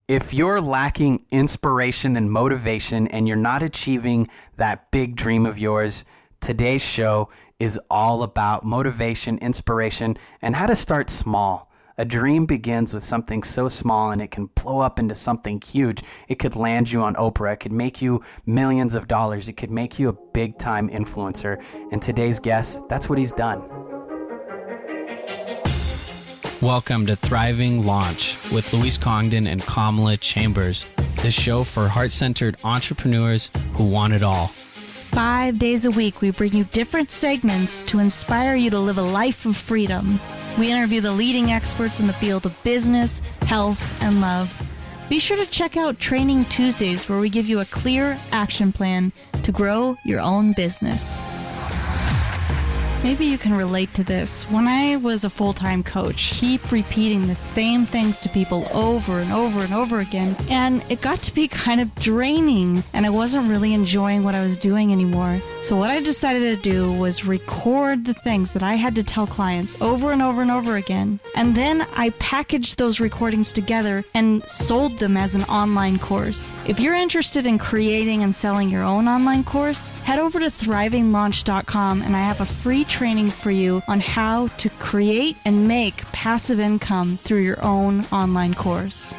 If you're lacking inspiration and motivation and you're not achieving that big dream of yours, today's show is all about motivation, inspiration, and how to start small. A dream begins with something so small and it can blow up into something huge. It could land you on Oprah. It could make you millions of dollars. It could make you a big time influencer. And today's guest, that's what he's done. Welcome to Thriving Launch with Luis Congdon and Kamala Chambers, the show for heart-centered entrepreneurs who want it all. 5 days a week, we bring you different segments to inspire you to live a life of freedom. We interview the leading experts in the field of business, health, and love. Be sure to check out Training Tuesdays, where we give you a clear action plan to grow your own business. Maybe you can relate to this. When I was a full-time coach, keep repeating the same things to people over and over and over again, and it got to be kind of draining, and I wasn't really enjoying what I was doing anymore. So what I decided to do was record the things that I had to tell clients over and over and over again, and then I packaged those recordings together and sold them as an online course. If you're interested in creating and selling your own online course, head over to thrivinglaunch.com, and I have a free training for you on how to create and make passive income through your own online course.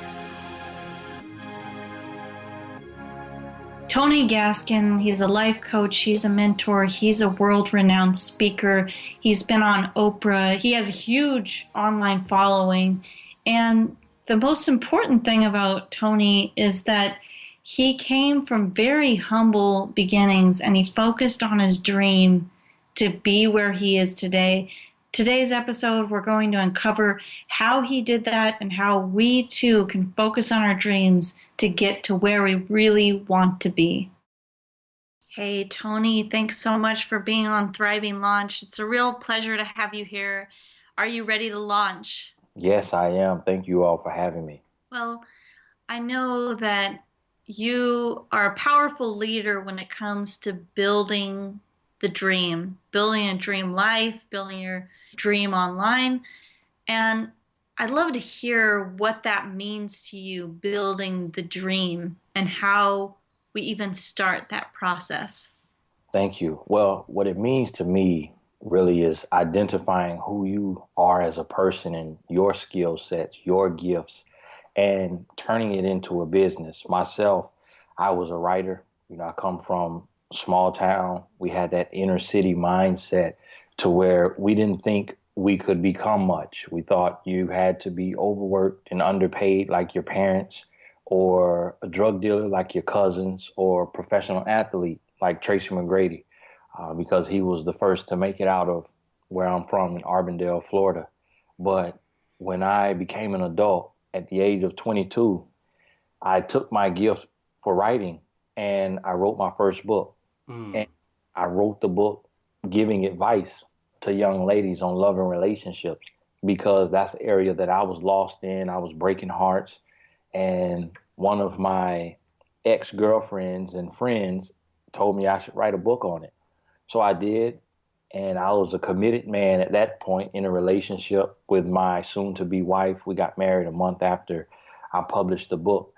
Tony Gaskins, he's a life coach, he's a mentor, he's a world-renowned speaker, he's been on Oprah, he has a huge online following, and the most important thing about Tony is that he came from very humble beginnings and he focused on his dream to be where he is today. Today's episode, we're going to uncover how he did that and how we too can focus on our dreams to get to where we really want to be. Hey, Tony, thanks so much for being on Thriving Launch. It's a real pleasure to have you here. Are you ready to launch? Yes, I am. Thank you all for having me. Well, I know that you are a powerful leader when it comes to building the dream, building a dream life, building your dream online. And I'd love to hear what that means to you, building the dream, and how we even start that process. Thank you. Well, what it means to me really is identifying who you are as a person and your skill sets, your gifts, and turning it into a business. Myself, I was a writer. I come from small town. We had that inner city mindset to where we didn't think we could become much. We thought you had to be overworked and underpaid like your parents, or a drug dealer like your cousins, or a professional athlete like Tracy McGrady, because he was the first to make it out of where I'm from in Arbondale, Florida. But when I became an adult at the age of 22, I took my gift for writing and I wrote my first book. And I wrote the book giving advice to young ladies on love and relationships, because that's the area that I was lost in. I was breaking hearts. And one of my ex-girlfriends and friends told me I should write a book on it. So I did. And I was a committed man at that point in a relationship with my soon-to-be wife. We got married a month after I published the book.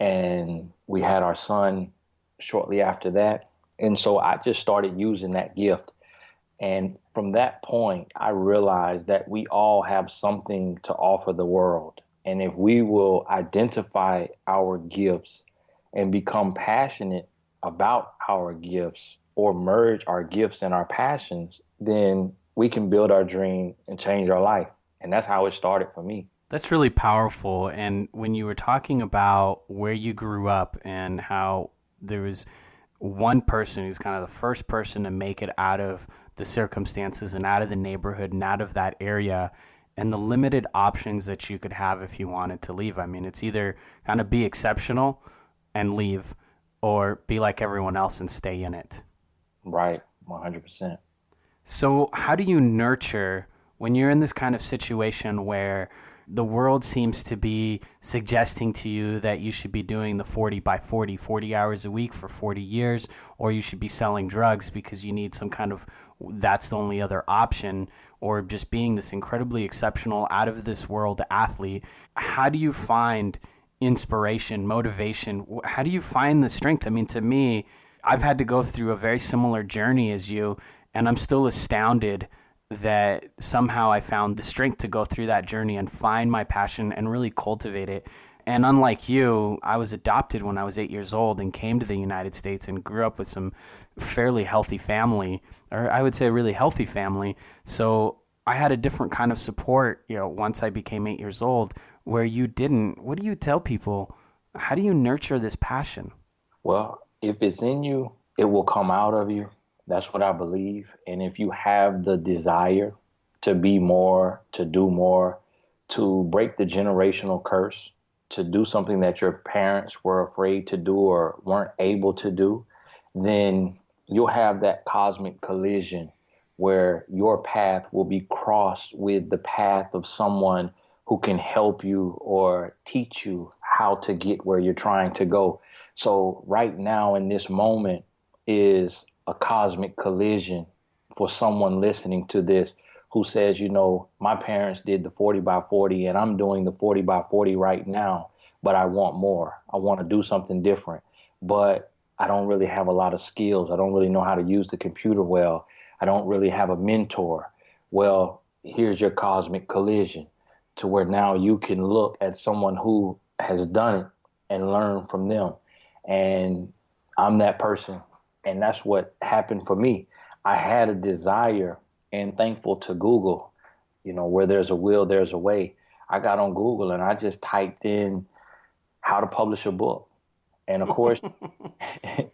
And we had our son shortly after that. And so I just started using that gift. And from that point, I realized that we all have something to offer the world. And if we will identify our gifts and become passionate about our gifts, or merge our gifts and our passions, then we can build our dream and change our life. And that's how it started for me. That's really powerful. And when you were talking about where you grew up and how there was one person who's kind of the first person to make it out of the circumstances and out of the neighborhood and out of that area, and the limited options that you could have if you wanted to leave. I mean, it's either kind of be exceptional and leave, or be like everyone else and stay in it. Right, 100%. So how do you nurture when you're in this kind of situation where the world seems to be suggesting to you that you should be doing the 40 by 40, 40 hours a week for 40 years, or you should be selling drugs because you need some kind of, that's the only other option, or just being this incredibly exceptional, out of this world athlete? How do you find inspiration, motivation? How do you find the strength? I mean, to me, I've had to go through a very similar journey as you, and I'm still astounded that somehow I found the strength to go through that journey and find my passion and really cultivate it. And unlike you, I was adopted when I was 8 years old and came to the United States and grew up with some fairly healthy family, or I would say a really healthy family. So I had a different kind of support, once I became 8 years old, where you didn't. What do you tell people? How do you nurture this passion? Well, if it's in you, it will come out of you. That's what I believe. And if you have the desire to be more, to do more, to break the generational curse, to do something that your parents were afraid to do or weren't able to do, then you'll have that cosmic collision where your path will be crossed with the path of someone who can help you or teach you how to get where you're trying to go. So right now in this moment is a cosmic collision for someone listening to this who says, my parents did the 40 by 40 and I'm doing the 40 by 40 right now, but I want more. I want to do something different, but I don't really have a lot of skills. I don't really know how to use the computer well. I don't really have a mentor. Well, here's your cosmic collision to where now you can look at someone who has done it and learn from them. And I'm that person. And that's what happened for me. I had a desire, and thankful to Google, where there's a will, there's a way. I got on Google and I just typed in how to publish a book. And of course,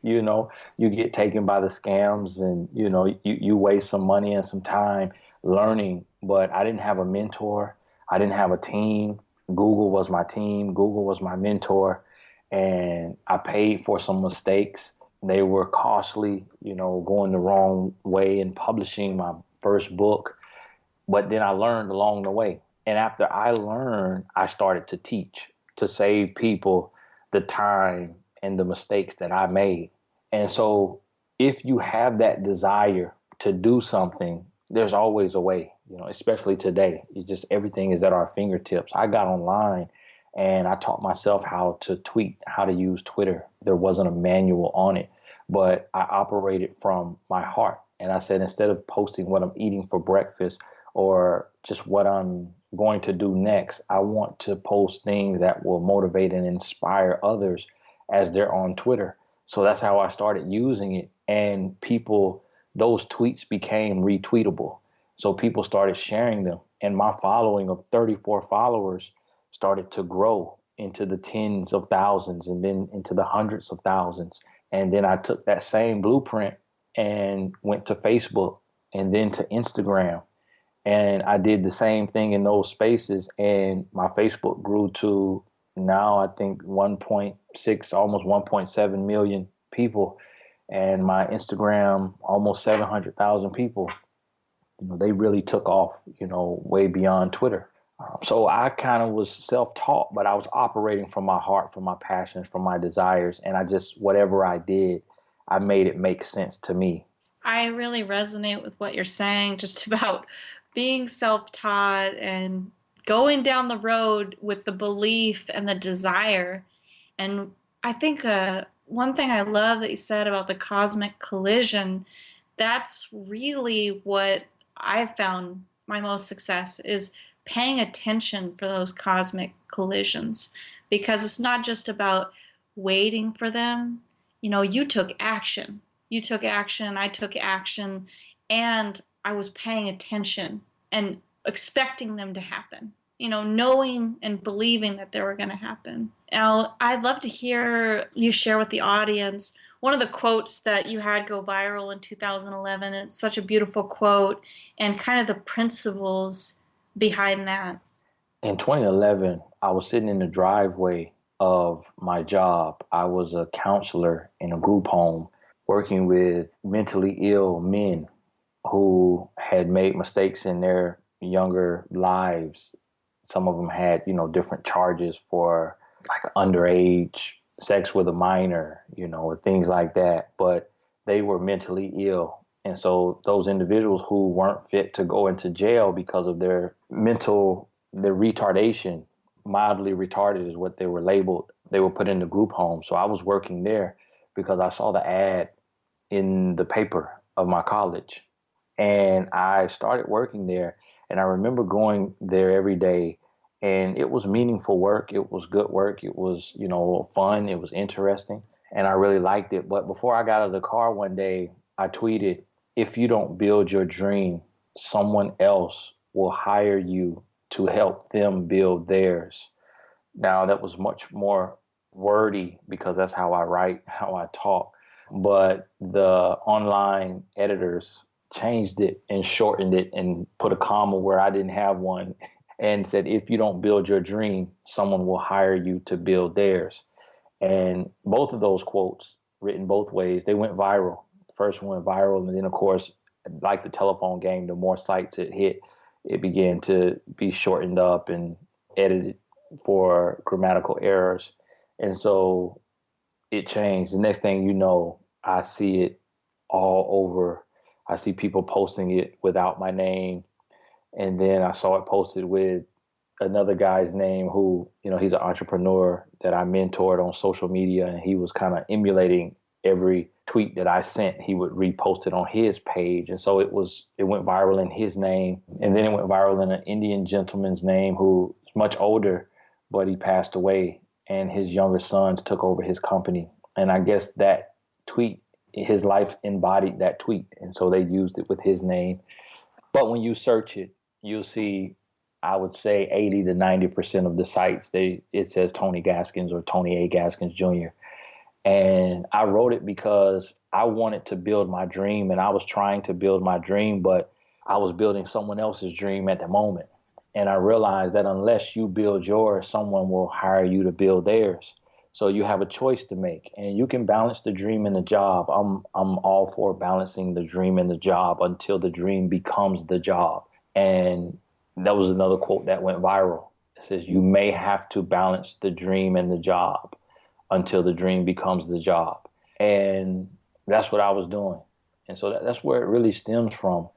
you get taken by the scams and, you waste some money and some time learning. But I didn't have a mentor. I didn't have a team. Google was my team. Google was my mentor. And I paid for some mistakes. They were costly, going the wrong way in publishing my first book. But then I learned along the way. And after I learned, I started to teach to save people the time and the mistakes that I made. And so if you have that desire to do something, there's always a way, especially today. Everything is at our fingertips. I got online and I taught myself how to tweet, how to use Twitter. There wasn't a manual on it, but I operated from my heart. And I said, instead of posting what I'm eating for breakfast or just what I'm going to do next, I want to post things that will motivate and inspire others as they're on Twitter. So that's how I started using it. And those tweets became retweetable. So people started sharing them. And my following of 34 followers started to grow into the tens of thousands and then into the hundreds of thousands. And then I took that same blueprint and went to Facebook and then to Instagram. And I did the same thing in those spaces. And my Facebook grew to now, I think 1.6, almost 1.7 million people. And my Instagram, almost 700,000 people. They really took off, way beyond Twitter. So I kind of was self-taught, but I was operating from my heart, from my passions, from my desires. And whatever I did, I made it make sense to me. I really resonate with what you're saying, just about being self-taught and going down the road with the belief and the desire. And I think one thing I love that you said about the cosmic collision, that's really what I've found my most success is paying attention for those cosmic collisions, because it's not just about waiting for them. You took action. You took action, I took action, and I was paying attention and expecting them to happen, knowing and believing that they were going to happen. Now, I'd love to hear you share with the audience one of the quotes that you had go viral in 2011. It's such a beautiful quote and kind of the principles behind that. In 2011, I was sitting in the driveway of my job. I was a counselor in a group home working with mentally ill men who had made mistakes in their younger lives. Some of them had, different charges for like underage sex with a minor, or things like that. But they were mentally ill. And so those individuals who weren't fit to go into jail because of their retardation, mildly retarded is what they were labeled. They were put in the group home. So I was working there because I saw the ad in the paper of my college. And I started working there. And I remember going there every day. And it was meaningful work. It was good work. It was, fun. It was interesting. And I really liked it. But before I got out of the car one day, I tweeted, if you don't build your dream, someone else will hire you to help them build theirs. Now, that was much more wordy because that's how I write, how I talk. But the online editors changed it and shortened it and put a comma where I didn't have one and said, if you don't build your dream, someone will hire you to build theirs. And both of those quotes, written both ways, they went viral. The first one went viral. And then, of course, like the telephone game, the more sites it hit, it began to be shortened up and edited for grammatical errors. And so it changed. The next thing you know, I see it all over. I see people posting it without my name. And then I saw it posted with another guy's name who, he's an entrepreneur that I mentored on social media. And he was kind of emulating every tweet that I sent. He would repost it on his page. And so it went viral in his name. And then it went viral in an Indian gentleman's name who is much older, but he passed away. And his younger sons took over his company. And I guess that tweet, his life embodied that tweet. And so they used it with his name. But when you search it, you'll see, I would say 80 to 90% of the sites, it says Tony Gaskins or Tony A. Gaskins Jr. And I wrote it because I wanted to build my dream, and I was trying to build my dream, but I was building someone else's dream at the moment. And I realized that unless you build yours, someone will hire you to build theirs. So you have a choice to make, and you can balance the dream and the job. I'm all for balancing the dream and the job until the dream becomes the job. And that was another quote that went viral. It says, you may have to balance the dream and the job until the dream becomes the job. And that's what I was doing. And so that's where it really stems from,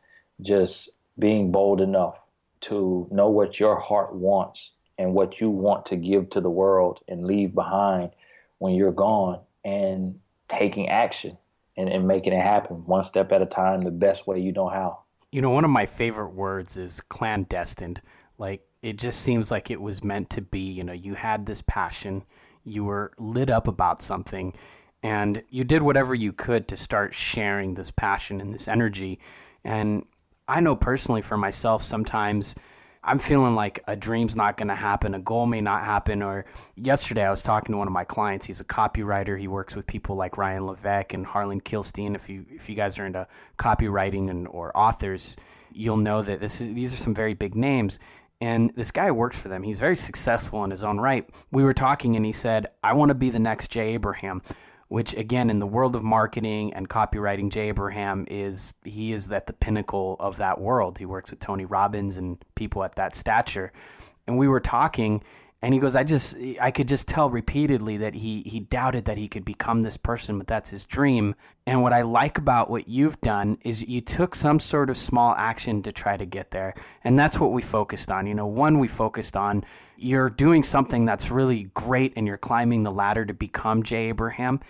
just being bold enough to know what your heart wants and what you want to give to the world and leave behind when you're gone, and taking action and making it happen one step at a time, the best way you know how. One of my favorite words is clandestined. Like, it just seems like it was meant to be. You had this passion, you were lit up about something, and you did whatever you could to start sharing this passion and this energy. And I know personally for myself, sometimes I'm feeling like a dream's not going to happen, a goal may not happen. Or yesterday I was talking to one of my clients. He's a copywriter. He works with people like Ryan Levesque and Harlan Kilstein. If you guys are into copywriting or authors, you'll know that these are some very big names. And this guy works for them. He's very successful in his own right. We were talking and he said, I want to be the next Jay Abraham, which again, in the world of marketing and copywriting, Jay Abraham is at the pinnacle of that world. He works with Tony Robbins and people at that stature. And we were talking and he goes, I could just tell repeatedly that he doubted that he could become this person, but that's his dream. And what I like about what you've done is you took some sort of small action to try to get there. And that's what we focused on. We focused on you're doing something that's really great and you're climbing the ladder to become Jay Abraham.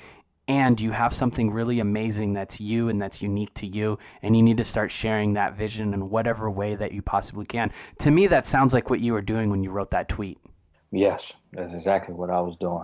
And you have something really amazing that's you and that's unique to you. And you need to start sharing that vision in whatever way that you possibly can. To me, that sounds like what you were doing when you wrote that tweet. Yes, that's exactly what I was doing.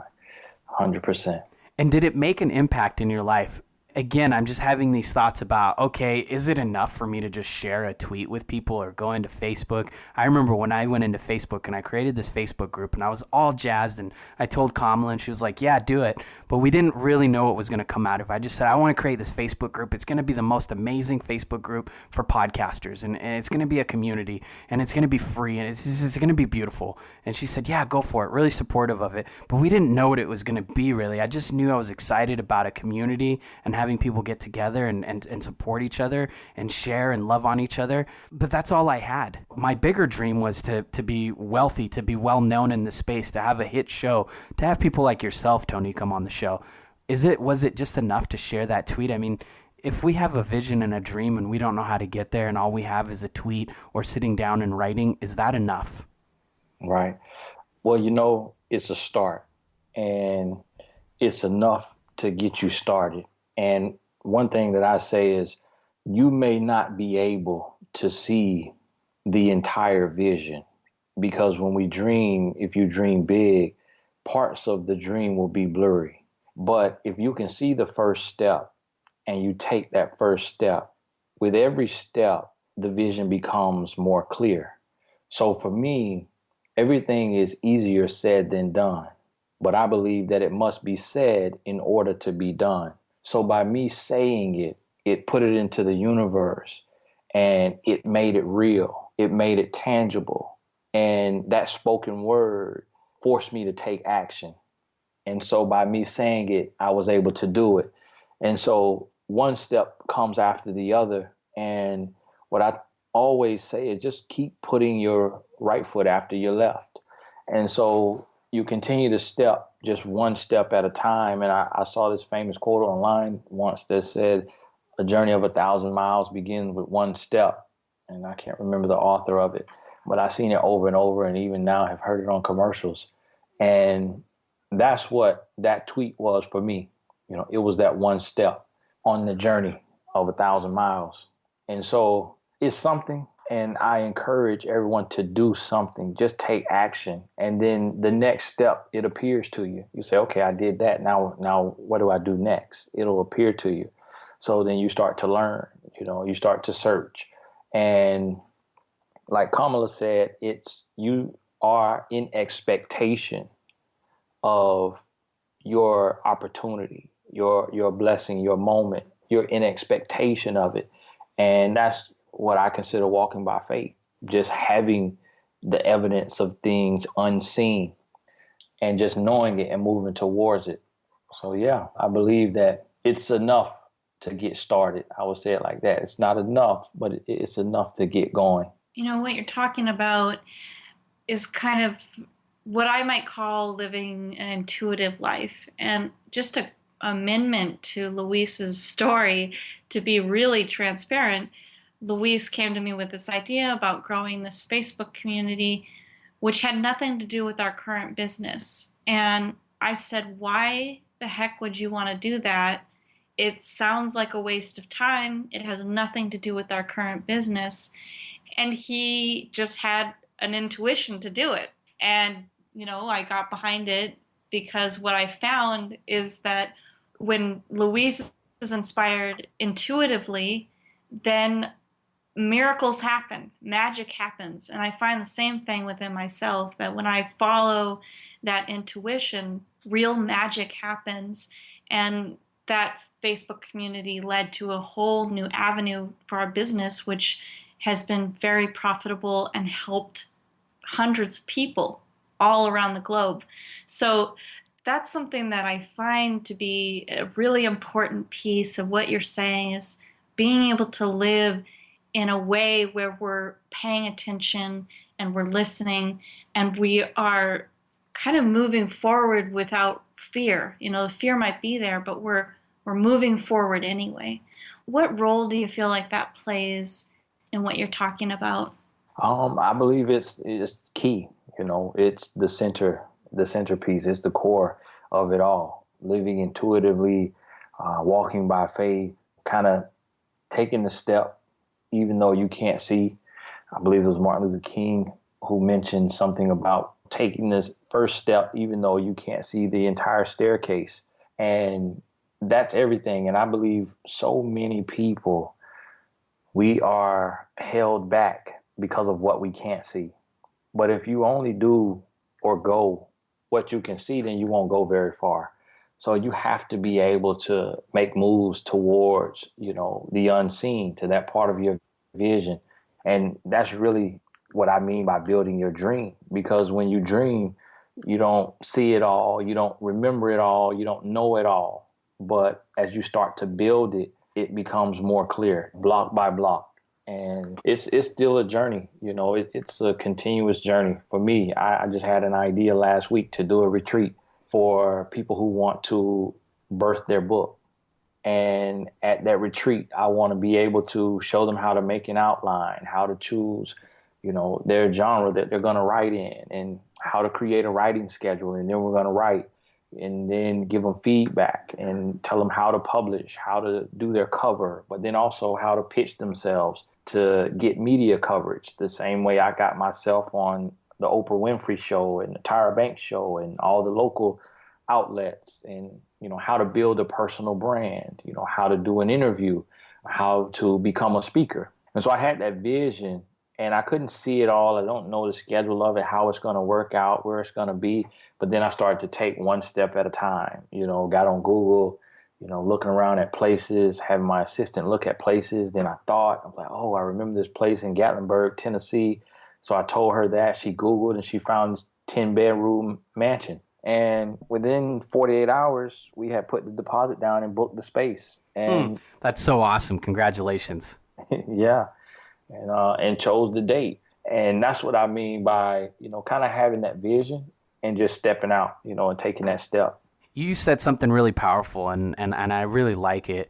100%. And did it make an impact in your life? Again, I'm just having these thoughts about, okay, is it enough for me to just share a tweet with people or go into Facebook? I remember when I went into Facebook and I created this Facebook group and I was all jazzed and I told Kamala and she was like, yeah, do it. But we didn't really know what was going to come out of it. I just said, I want to create this Facebook group. It's going to be the most amazing Facebook group for podcasters and it's going to be a community and it's going to be free and it's going to be beautiful. And she said, yeah, go for it. Really supportive of it. But we didn't know what it was going to be really. I just knew I was excited about a community and having people get together and support each other and share and love on each other. But that's all I had. My bigger dream was to be wealthy, to be well known in the space, to have a hit show, to have people like yourself, Tony, come on the show. Was it just enough to share that tweet? I mean, if we have a vision and a dream and we don't know how to get there and all we have is a tweet or sitting down and writing, is that enough? Right. Well, it's a start, and it's enough to get you started. And one thing that I say is you may not be able to see the entire vision, because when we dream, if you dream big, parts of the dream will be blurry. But if you can see the first step and you take that first step, with every step, the vision becomes more clear. So for me, everything is easier said than done, but I believe that it must be said in order to be done. So by me saying it, it put it into the universe and it made it real. It made it tangible. And that spoken word forced me to take action. And so by me saying it, I was able to do it. And so one step comes after the other. And what I always say is just keep putting your right foot after your left. And so you continue to step just one step at a time. And I saw this famous quote online once that said, a journey of 1,000 miles begins with one step. And I can't remember the author of it, but I've seen it over and over, and even now have heard it on commercials. And that's what that tweet was for me. It was that one step on the journey of 1,000 miles. And so it's something, and I encourage everyone to do something. Just take action. And then the next step, it appears to you. You say, okay, I did that. Now what do I do next? It'll appear to you. So then you start to learn, you start to search. And like Kamala said, it's you are in expectation of your opportunity, your blessing, your moment. You're in expectation of it. And that's what I consider walking by faith, just having the evidence of things unseen and just knowing it and moving towards it. So, yeah, I believe that it's enough to get started. I would say it like that. It's not enough, but it's enough to get going. What you're talking about is kind of what I might call living an intuitive life. And just a amendment to Luis's story, to be really transparent, Luis came to me with this idea about growing this Facebook community, which had nothing to do with our current business. And I said, why the heck would you want to do that? It sounds like a waste of time. It has nothing to do with our current business. And he just had an intuition to do it. And, I got behind it because what I found is that when Luis is inspired intuitively, then miracles happen, magic happens. And I find the same thing within myself, that when I follow that intuition, real magic happens. And that Facebook community led to a whole new avenue for our business, which has been very profitable and helped hundreds of people all around the globe. So that's something that I find to be a really important piece of what you're saying, is being able to live in a way where we're paying attention and we're listening and we are kind of moving forward without fear. The fear might be there, but we're moving forward anyway. What role do you feel like that plays in what you're talking about? I believe it's key. It's the centerpiece. It's the core of it all. Living intuitively, walking by faith, kind of taking the step, even though you can't see. I believe it was Martin Luther King who mentioned something about taking this first step, even though you can't see the entire staircase. And that's everything. And I believe so many people, we are held back because of what we can't see. But if you only do or go what you can see, then you won't go very far. So you have to be able to make moves towards, the unseen, to that part of your vision. And that's really what I mean by building your dream. Because when you dream, you don't see it all, you don't remember it all, you don't know it all. But as you start to build it, it becomes more clear, block by block. And it's still a journey, it's a continuous journey. For me, I just had an idea last week to do a retreat for people who want to birth their book. And at that retreat, I want to be able to show them how to make an outline, how to choose, their genre that they're going to write in, and how to create a writing schedule. And then we're going to write and then give them feedback and tell them how to publish, how to do their cover, but then also how to pitch themselves to get media coverage. The same way I got myself on the Oprah Winfrey Show and the Tyra Banks Show and all the local outlets, and, how to build a personal brand, how to do an interview, how to become a speaker. And so I had that vision, and I couldn't see it all. I don't know the schedule of it, how it's going to work out, where it's going to be. But then I started to take one step at a time, got on Google, looking around at places, having my assistant look at places. Then I was like, oh, I remember this place in Gatlinburg, Tennessee. So I told her that. She Googled and she found this 10-bedroom mansion. And within 48 hours, we had put the deposit down and booked the space. And That's so awesome. Congratulations. yeah. And chose the date. And that's what I mean by, kind of having that vision and just stepping out, and taking that step. You said something really powerful, and I really like it.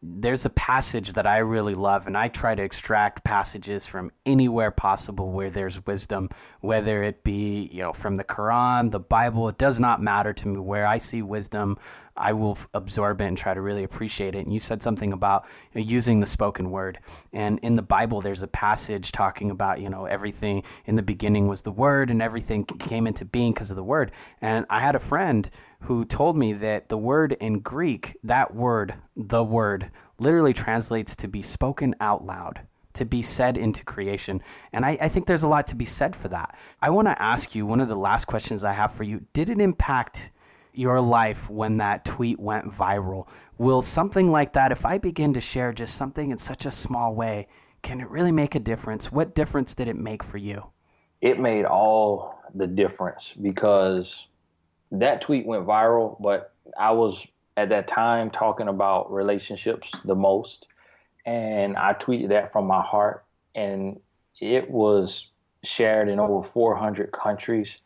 There's a passage that I really love, and I try to extract passages from anywhere possible where there's wisdom, whether it be, from the Quran, the Bible. It does not matter to me. Where I see wisdom, I will absorb it and try to really appreciate it. And you said something about using the spoken word. And in the Bible, there's a passage talking about, everything in the beginning was the word, and everything came into being because of the word. And I had a friend who told me that the word in Greek, that word, the word, literally translates to be spoken out loud, to be said into creation. And I think there's a lot to be said for that. I want to ask you, one of the last questions I have for you, did it impact your life when that tweet went viral? Will something like that, if I begin to share just something in such a small way, can it really make a difference? What difference did it make for you? It made all the difference, because that tweet went viral, but I was at that time talking about relationships the most. And I tweeted that from my heart, and it was shared in over 400 countries,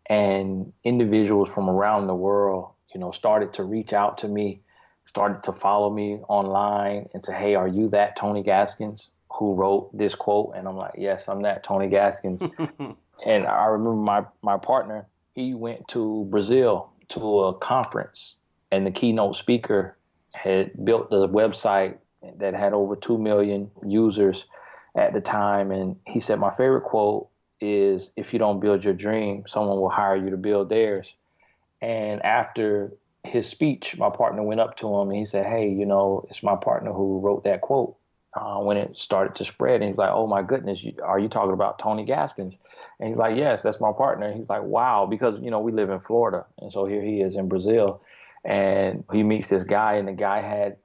and individuals from around the world, started to reach out to me, started to follow me online and say, hey, are you that Tony Gaskins who wrote this quote? And I'm like, yes, I'm that Tony Gaskins. And I remember my partner, he went to Brazil to a conference, and the keynote speaker had built a website that had over 2 million users at the time. And he said, my favorite quote is, if you don't build your dream, someone will hire you to build theirs. And after his speech, my partner went up to him and he said, hey, it's my partner who wrote that quote. When it started to spread, and he's like, oh my goodness, are you talking about Tony Gaskins? And he's like, yes, that's my partner. And he's like, wow, because, we live in Florida. And so here he is in Brazil, and he meets this guy, and the guy had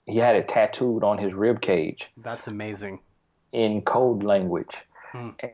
he had it tattooed on his rib cage. That's amazing. In code language.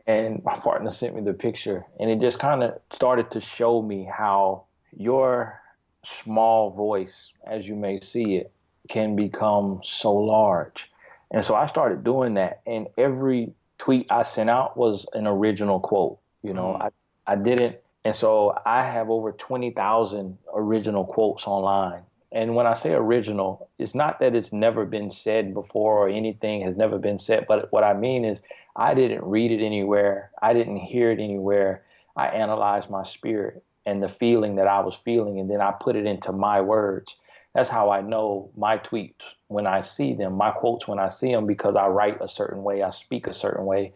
And my partner sent me the picture, and it just kind of started to show me how your small voice, as you may see it, can become so large. And so I started doing that, and every tweet I sent out was an original quote. I didn't. And so I have over 20,000 original quotes online. And when I say original, it's not that it's never been said before or anything has never been said. But what I mean is, I didn't read it anywhere. I didn't hear it anywhere. I analyzed my spirit and the feeling that I was feeling, and then I put it into my words. That's how I know my tweets when I see them, my quotes when I see them, because I write a certain way, I speak a certain way.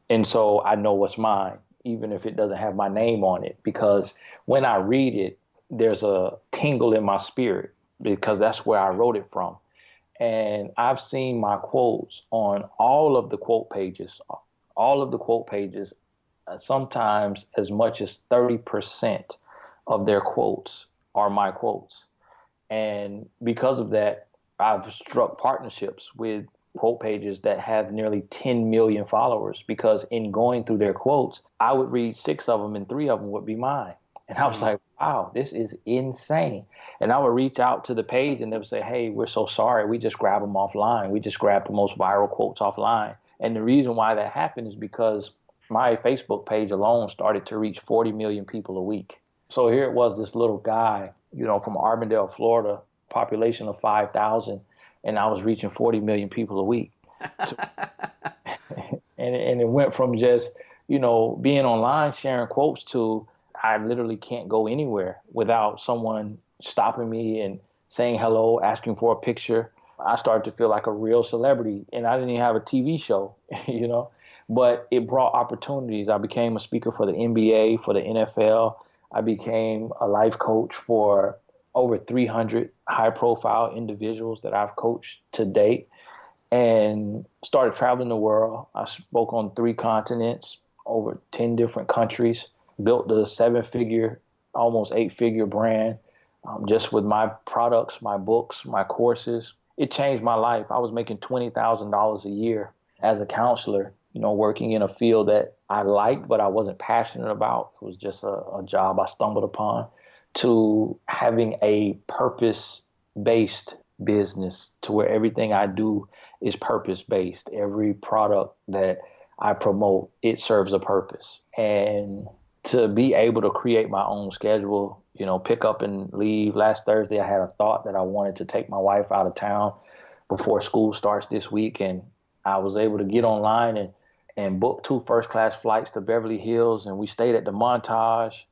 And so I know what's mine, even if it doesn't have my name on it, because when I read it, there's a tingle in my spirit, because that's where I wrote it from. And I've seen my quotes on all of the quote pages, sometimes as much as 30% of their quotes are my quotes. And because of that, I've struck partnerships with quote pages that have nearly 10 million followers, because in going through their quotes, I would read 6 of them and 3 of them would be mine. And I was like, wow, this is insane. And I would reach out to the page and they would say, hey, we're so sorry. We just grabbed them offline. We just grabbed the most viral quotes offline. And the reason why that happened is because my Facebook page alone started to reach 40 million people a week. So here it was, this little guy, from Arbondale, Florida, population of 5,000, and I was reaching 40 million people a week. And it went from just, being online sharing quotes to I literally can't go anywhere without someone stopping me and saying hello, asking for a picture. I started to feel like a real celebrity, and I didn't even have a TV show, but it brought opportunities. I became a speaker for the NBA, for the NFL. I became a life coach for over 300 high-profile individuals that I've coached to date, and started traveling the world. I spoke on 3 continents, over 10 different countries, built the 7-figure, almost 8-figure brand just with my products, my books, my courses. It changed my life. I was making $20,000 a year as a counselor, working in a field that I liked, but I wasn't passionate about. It was just a job I stumbled upon, to having a purpose-based business to where everything I do is purpose-based. Every product that I promote, it serves a purpose. And to be able to create my own schedule, pick up and leave. Last Thursday, I had a thought that I wanted to take my wife out of town before school starts this week. And I was able to get online and book 2 first-class flights to Beverly Hills. And we stayed at the Montage.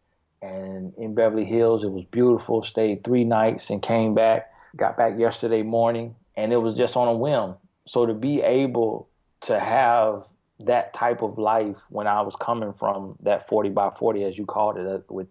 And in Beverly Hills, it was beautiful. Stayed 3 nights and came back. Got back yesterday morning. And it was just on a whim. So to be able to have that type of life when I was coming from that 40 by 40, as you called it, which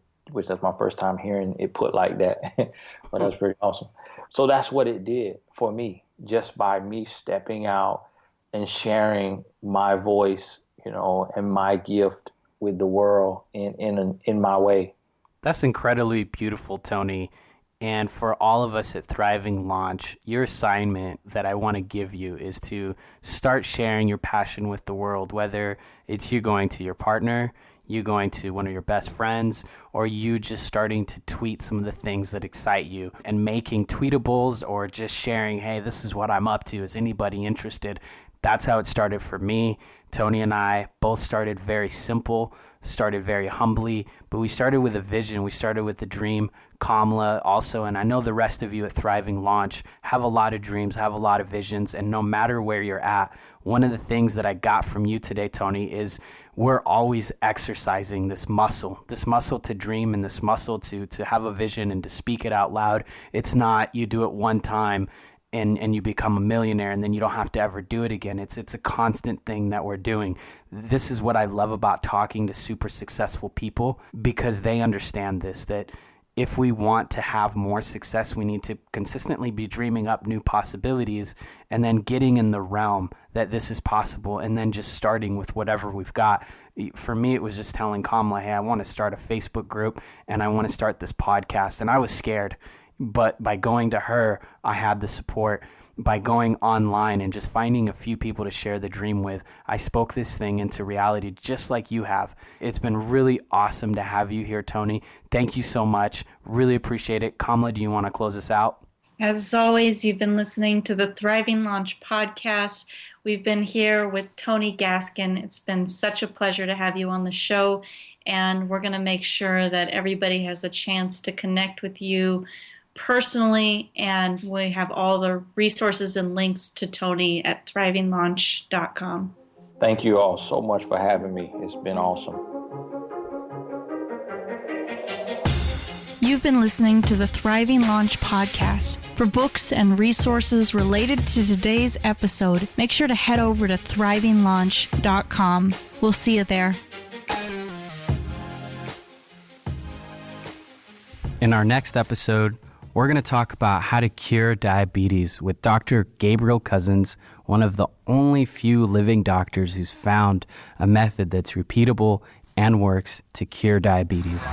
that's my first time hearing it put like that, but that's pretty awesome. So that's what it did for me, just by me stepping out and sharing my voice, and my gift with the world in my way. That's incredibly beautiful, Tony. And for all of us at Thriving Launch, your assignment that I want to give you is to start sharing your passion with the world, whether it's you going to your partner, you going to one of your best friends, or you just starting to tweet some of the things that excite you and making tweetables, or just sharing, hey, this is what I'm up to. Is anybody interested? That's how it started for me. Tony and I both started very simple, started very humbly, but we started with a vision. We started with a dream. Kamala also, and I know the rest of you at Thriving Launch have a lot of dreams, have a lot of visions, and no matter where you're at, one of the things that I got from you today, Tony, is we're always exercising this muscle to dream, and this muscle to have a vision and to speak it out loud. It's not you do it one time and you become a millionaire and then you don't have to ever do it again. It's a constant thing that we're doing. This is what I love about talking to super successful people, because they understand this, that if we want to have more success, we need to consistently be dreaming up new possibilities and then getting in the realm that this is possible, and then just starting with whatever we've got. For me, it was just telling Kamala, hey, I want to start a Facebook group and I want to start this podcast. And I was scared, but by going to her, I had the support. By going online and just finding a few people to share the dream with, I spoke this thing into reality just like you have. It's been really awesome to have you here, Tony. Thank you so much. Really appreciate it. Kamala, do you want to close us out? As always, you've been listening to the Thriving Launch podcast. We've been here with Tony Gaskin. It's been such a pleasure to have you on the show, and we're going to make sure that everybody has a chance to connect with you personally, and we have all the resources and links to Tony at thrivinglaunch.com. Thank you all so much for having me. It's been awesome. You've been listening to the Thriving Launch podcast. For books and resources related to today's episode, make sure to head over to thrivinglaunch.com. We'll see you there. In our next episode, we're going to talk about how to cure diabetes with Dr. Gabriel Cousins, one of the only few living doctors who's found a method that's repeatable and works to cure diabetes.